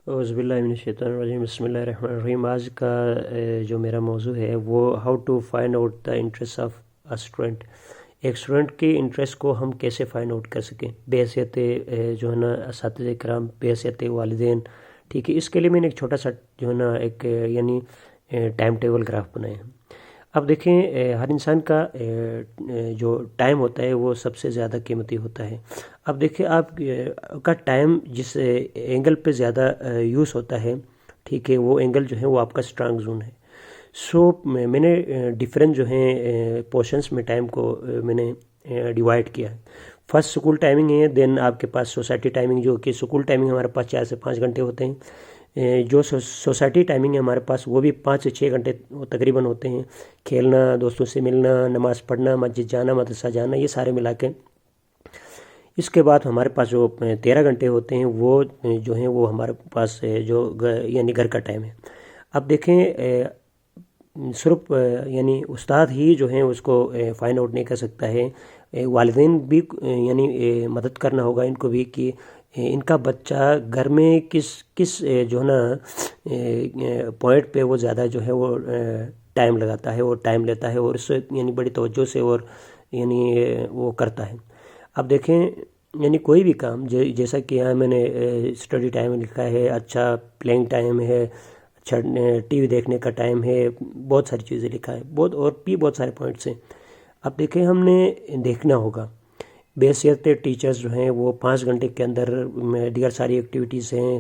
اعوذ باللہ من الشیطان الرجیم، بسم اللہ الرحمن الرحیم۔ آج کا جو میرا موضوع ہے وہ how to find out the interest of a student. ایک اسٹوڈنٹ کے انٹرسٹ کو ہم کیسے فائنڈ آؤٹ کر سکیں بحیثیت جو ہے نا اساتذہ کرام، بحیثیت والدین، ٹھیک ہے۔ اس کے لیے میں نے ایک چھوٹا سا جو ہے نا ایک یعنی ٹائم ٹیبل گراف بنایا ہے۔ اب دیکھیں، ہر انسان کا جو ٹائم ہوتا ہے وہ سب سے زیادہ قیمتی ہوتا ہے۔ اب دیکھیں، آپ کا ٹائم جس اینگل پہ زیادہ یوز ہوتا ہے، ٹھیک ہے، وہ اینگل جو ہے وہ آپ کا اسٹرانگ زون ہے۔ سو میں نے ڈفرینٹ جو ہیں پورشنس میں ٹائم کو میں نے ڈیوائڈ کیا ہے۔ فرسٹ اسکول ٹائمنگ ہے، دین آپ کے پاس سوسائٹی ٹائمنگ، جو کہ اسکول ٹائمنگ ہمارے پاس 4 سے 5 گھنٹے ہوتے ہیں۔ جو سوسائٹی ٹائمنگ ہے ہمارے پاس وہ بھی 5 سے 6 گھنٹے تقریباً ہوتے ہیں۔ کھیلنا، دوستوں سے ملنا، نماز پڑھنا، مسجد جانا، مدرسہ جانا، یہ سارے ملا کے۔ اس کے بعد ہمارے پاس جو 13 گھنٹے ہوتے ہیں وہ جو ہیں وہ ہمارے پاس جو یعنی گھر کا ٹائم ہے۔ اب دیکھیں، صرف یعنی استاد ہی جو ہیں اس کو فائنڈ آؤٹ نہیں کر سکتا ہے، والدین بھی یعنی مدد کرنا ہوگا ان کو بھی کہ ان کا بچہ گھر میں کس جو ہے نا پوائنٹ پہ وہ زیادہ جو ہے وہ ٹائم لگاتا ہے اور ٹائم لیتا ہے اور اس سے یعنی بڑی توجہ سے اور یعنی وہ کرتا ہے۔ اب دیکھیں، یعنی کوئی بھی کام جیسا کہ یہاں میں نے اسٹڈی ٹائم لکھا ہے، اچھا پلینگ ٹائم ہے، اچھا ٹی وی دیکھنے کا ٹائم ہے، بہت ساری چیزیں لکھا ہے، اور بھی بہت سارے پوائنٹس ہیں۔ اب دیکھیں، ہم نے دیکھنا ہوگا بحیثیت ٹیچرز جو ہیں وہ 5 گھنٹے کے اندر دیگر ساری ایکٹیویٹیز ہیں،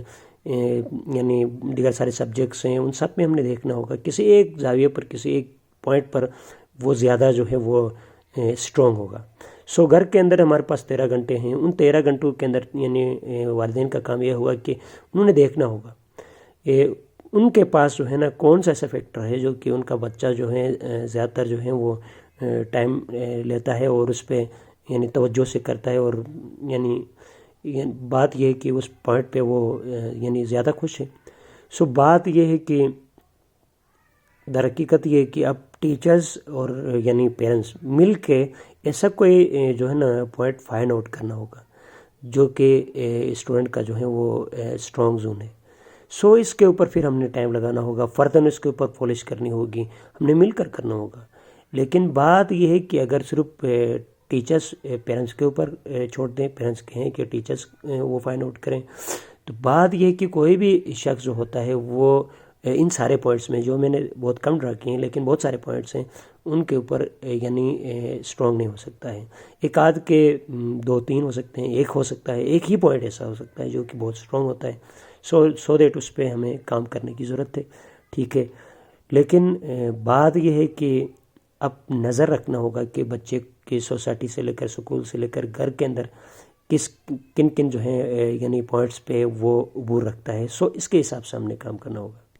یعنی دیگر سارے سبجیکٹس ہیں، ان سب میں ہم نے دیکھنا ہوگا کسی ایک زاویے پر، کسی ایک پوائنٹ پر وہ زیادہ جو ہے وہ اسٹرانگ ہوگا۔ سو گھر کے اندر ہمارے پاس 13 گھنٹے ہیں، ان 13 گھنٹوں کے اندر یعنی والدین کا کام یہ ہوا کہ انہوں نے دیکھنا ہوگا ان کے پاس جو ہے نا کون سا ایسا فیکٹر ہے جو کہ ان کا بچہ جو ہے زیادہ تر جو ہے وہ ٹائم لیتا ہے اور اس پہ یعنی توجہ سے کرتا ہے، اور یعنی بات یہ ہے کہ اس پوائنٹ پہ وہ یعنی زیادہ خوش ہے۔ سو بات یہ ہے کہ در حقیقت یہ ہے کہ اب ٹیچرز اور یعنی پیرنٹس مل کے ایسا کوئی جو ہے نا پوائنٹ فائنڈ آؤٹ کرنا ہوگا جو کہ اسٹوڈنٹ کا جو ہے وہ اسٹرانگ زون ہے۔ سو اس کے اوپر پھر ہم نے ٹائم لگانا ہوگا، فرداً اس کے اوپر پالش کرنی ہوگی، ہم نے مل کر کرنا ہوگا۔ لیکن بات یہ ہے کہ اگر صرف ٹیچرز پیرنٹس کے اوپر چھوڑ دیں، پیرنٹس کہیں کہ ٹیچرز وہ فائنڈ آؤٹ کریں، تو بات یہ ہے کہ کوئی بھی شخص جو ہوتا ہے وہ ان سارے پوائنٹس میں، جو میں نے بہت کم ڈرا کیے ہیں لیکن بہت سارے پوائنٹس ہیں، ان کے اوپر یعنی اسٹرانگ نہیں ہو سکتا ہے۔ ایک آدھ کے 2-3 ہو سکتے ہیں، ایک ہو سکتا ہے، ایک ہی پوائنٹ ایسا ہو سکتا ہے جو کہ بہت اسٹرانگ ہوتا ہے۔ سو دیٹ اس پہ ہمیں کام کرنے کی ضرورت ہے، ٹھیک ہے۔ لیکن بات یہ ہے کہ اب نظر رکھنا ہوگا کہ بچے کی سوسائٹی سے لے کر، سکول سے لے کر گھر کے اندر کن جو ہیں یعنی پوائنٹس پہ وہ عبور رکھتا ہے۔ سو اس کے حساب سے ہم نے کام کرنا ہوگا۔